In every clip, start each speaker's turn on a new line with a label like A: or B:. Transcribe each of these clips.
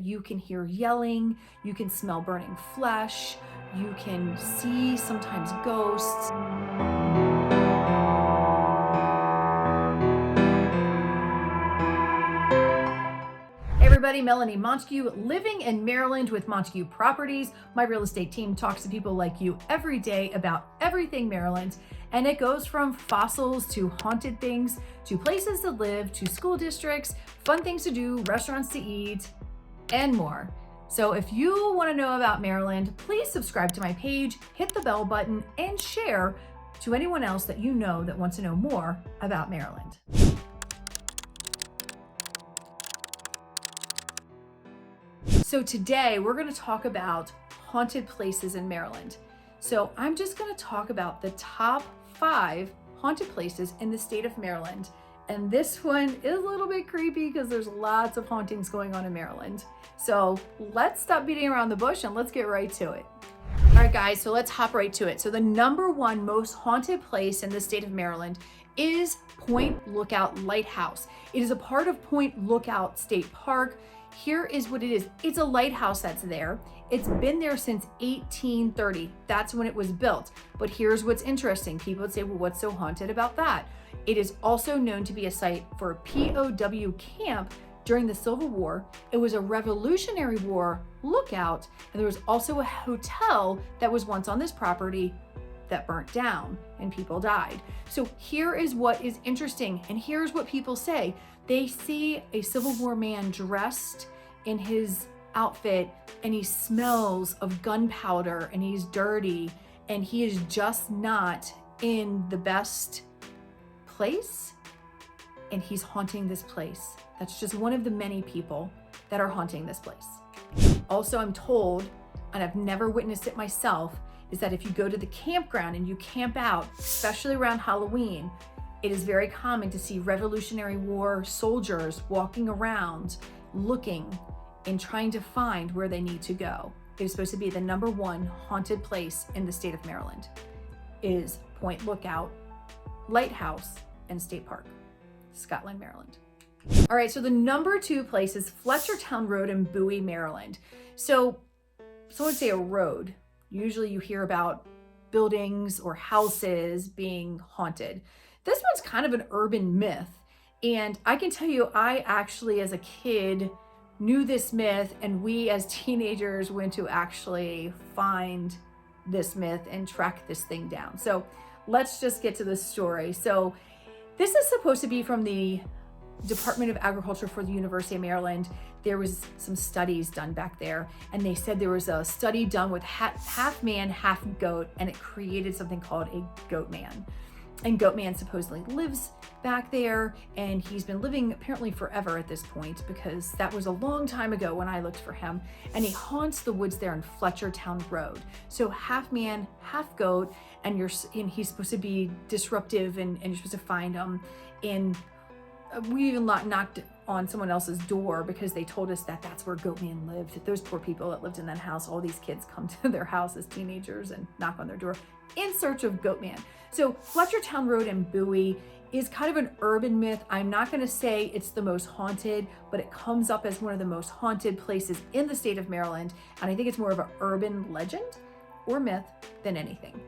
A: you can hear yelling, you can smell burning flesh, you can see sometimes ghosts. Hey everybody, Melanie Montague, living in Maryland with Montague Properties. My real estate team talks to people like you every day about everything Maryland, and it goes from fossils to haunted things, to places to live, to school districts, fun things to do, restaurants to eat, and more. So if you want to know about Maryland, please subscribe to my page, hit the bell button, and share to anyone else that you know that wants to know more about Maryland. So today we're going to talk about haunted places in Maryland. So I'm just going to talk about the top 5 haunted places in the state of Maryland. And this one is a little bit creepy because there's lots of hauntings going on in Maryland. So let's stop beating around the bush and let's get right to it. All right, guys, so let's hop right to it. So the number 1 most haunted place in the state of Maryland is Point Lookout Lighthouse. It is a part of Point Lookout State Park. Here is what it is. It's a lighthouse that's there. It's been there since 1830. That's when it was built. But here's what's interesting. People would say, well, what's so haunted about that? It is also known to be a site for a POW camp during the Civil War. It was a Revolutionary War lookout, and there was also a hotel that was once on this property that burnt down and people died. So here is what is interesting, and here's what people say. They see a Civil War man dressed in his outfit, and he smells of gunpowder, and he's dirty, and he is just not in the best place, and he's haunting this place. That's just one of the many people that are haunting this place. Also, I'm told, and I've never witnessed it myself, is that if you go to the campground and you camp out, especially around Halloween, it is very common to see Revolutionary War soldiers walking around looking and trying to find where they need to go. It is supposed to be the number 1 haunted place in the state of Maryland is Point Lookout Lighthouse and State Park, Scotland, Maryland. All right, so the number 2 place is Fletchertown Road in Bowie, Maryland. So someone would say a road. Usually you hear about buildings or houses being haunted. This one's kind of an urban myth. And I can tell you, I actually, as a kid, knew this myth, and we as teenagers went to actually find this myth and track this thing down. So let's just get to the story. So this is supposed to be from the Department of Agriculture for the University of Maryland. There was some studies done back there, and they said there was a study done with half man, half goat, and it created something called a goat man. And Goat Man supposedly lives back there, and he's been living apparently forever at this point, because that was a long time ago when I looked for him. And he haunts the woods there in Fletchertown Road. So half man, half goat, and he's supposed to be disruptive, and you're supposed to find him. And we even knocked on someone else's door because they told us that that's where Goat Man lived. Those poor people that lived in that house, all these kids come to their house as teenagers and knock on their door in search of Goat Man. So Fletchertown Road in Bowie is kind of an urban myth. I'm not going to say it's the most haunted, but it comes up as one of the most haunted places in the state of Maryland. And I think it's more of an urban legend or myth than anything.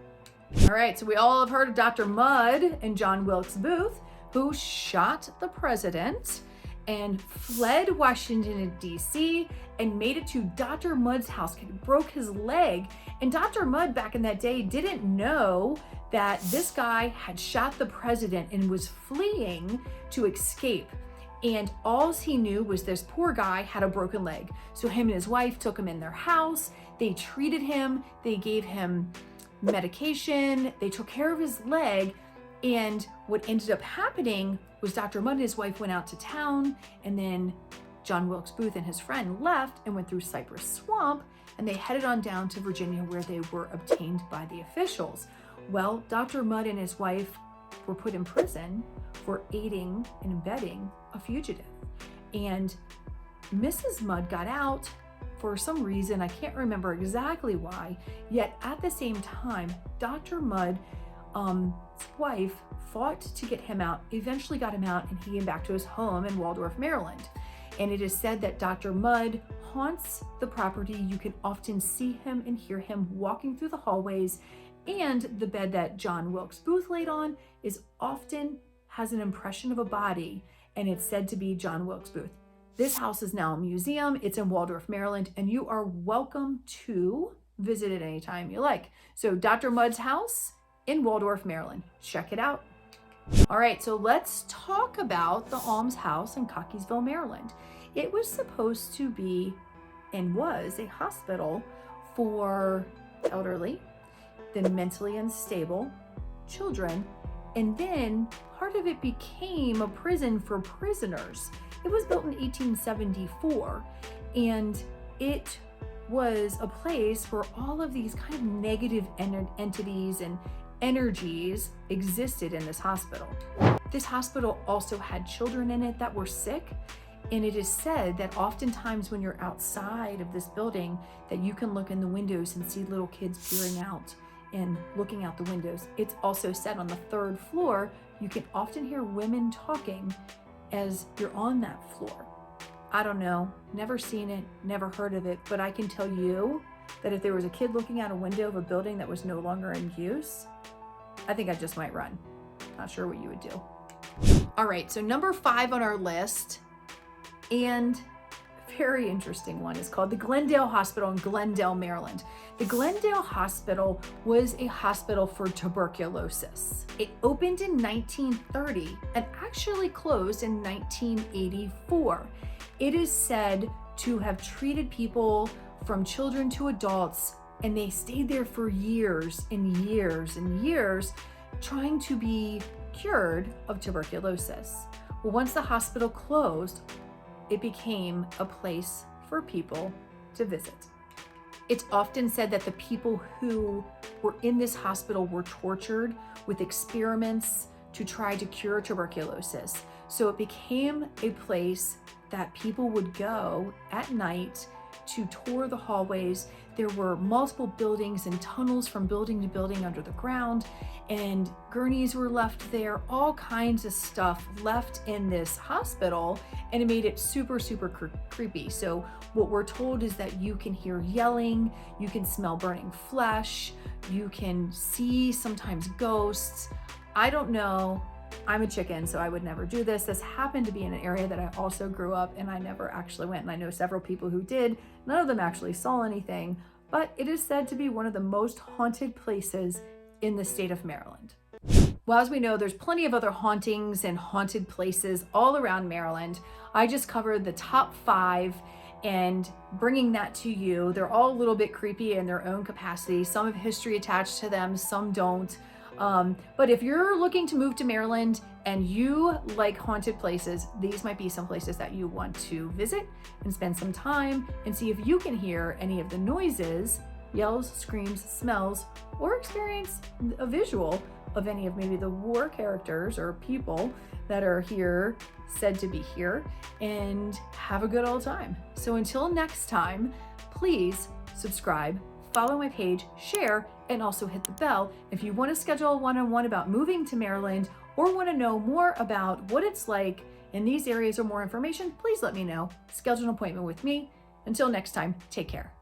A: All right, so we all have heard of Dr. Mudd and John Wilkes Booth, who shot the president and fled Washington, D.C., and made it to Dr. Mudd's house, broke his leg. And Dr. Mudd back in that day didn't know that this guy had shot the president and was fleeing to escape. And all he knew was this poor guy had a broken leg. So him and his wife took him in their house. They treated him. They gave him medication. They took care of his leg. And what ended up happening was Dr. Mudd and his wife went out to town, and then John Wilkes Booth and his friend left and went through Cypress Swamp, and they headed on down to Virginia, where they were obtained by the officials. Well, Dr. Mudd and his wife were put in prison for aiding and abetting a fugitive. And Mrs. Mudd got out for some reason, I can't remember exactly why, yet at the same time, Dr. Mudd's wife fought to get him out, eventually got him out, and he came back to his home in Waldorf, Maryland. And it is said that Dr. Mudd haunts the property. You can often see him and hear him walking through the hallways. And the bed that John Wilkes Booth laid on is often has an impression of a body, and it's said to be John Wilkes Booth. This house is now a museum. It's in Waldorf, Maryland, and you are welcome to visit it anytime you like. So Dr. Mudd's house in Waldorf, Maryland. Check it out. All right, so let's talk about the Alms House in Cockeysville, Maryland. It was supposed to be and was a hospital for elderly, then mentally unstable children, and then part of it became a prison for prisoners. It was built in 1874, and it was a place where all of these kind of negative entities and energies existed in this hospital. This hospital also had children in it that were sick, and it is said that oftentimes when you're outside of this building that you can look in the windows and see little kids peering out and looking out the windows. It's also said on the 3rd floor, you can often hear women talking as you're on that floor. I don't know, never seen it, never heard of it, but I can tell you that if there was a kid looking out a window of a building that was no longer in use, I think I just might run. Not sure what you would do. All right, so number 5 on our list, and a very interesting one, is called the Glendale Hospital in Glendale, Maryland. The Glendale Hospital was a hospital for tuberculosis. It opened in 1930 and actually closed in 1984. It is said to have treated people from children to adults, and they stayed there for years and years and years trying to be cured of tuberculosis. Well, once the hospital closed, it became a place for people to visit. It's often said that the people who were in this hospital were tortured with experiments to try to cure tuberculosis. So it became a place that people would go at night to tour the hallways. There were multiple buildings and tunnels from building to building under the ground, and gurneys were left there, all kinds of stuff left in this hospital, and it made it super, super creepy. So what we're told is that you can hear yelling, you can smell burning flesh, you can see sometimes ghosts. I don't know. I'm a chicken, so I would never do this. This happened to be in an area that I also grew up, and I never actually went, and I know several people who did. None of them actually saw anything, but it is said to be one of the most haunted places in the state of Maryland. Well, as we know, there's plenty of other hauntings and haunted places all around Maryland. I just covered the top 5 and bringing that to you. They're all a little bit creepy in their own capacity. Some have history attached to them, some don't. But if you're looking to move to Maryland and you like haunted places, these might be some places that you want to visit and spend some time and see if you can hear any of the noises, yells, screams, smells, or experience a visual of any of maybe the war characters or people that are here, said to be here, and have a good old time. So until next time, please subscribe, follow my page, share, and also hit the bell. If you want to schedule a one-on-one about moving to Maryland or want to know more about what it's like in these areas or more information, please let me know. Schedule an appointment with me. Until next time, take care.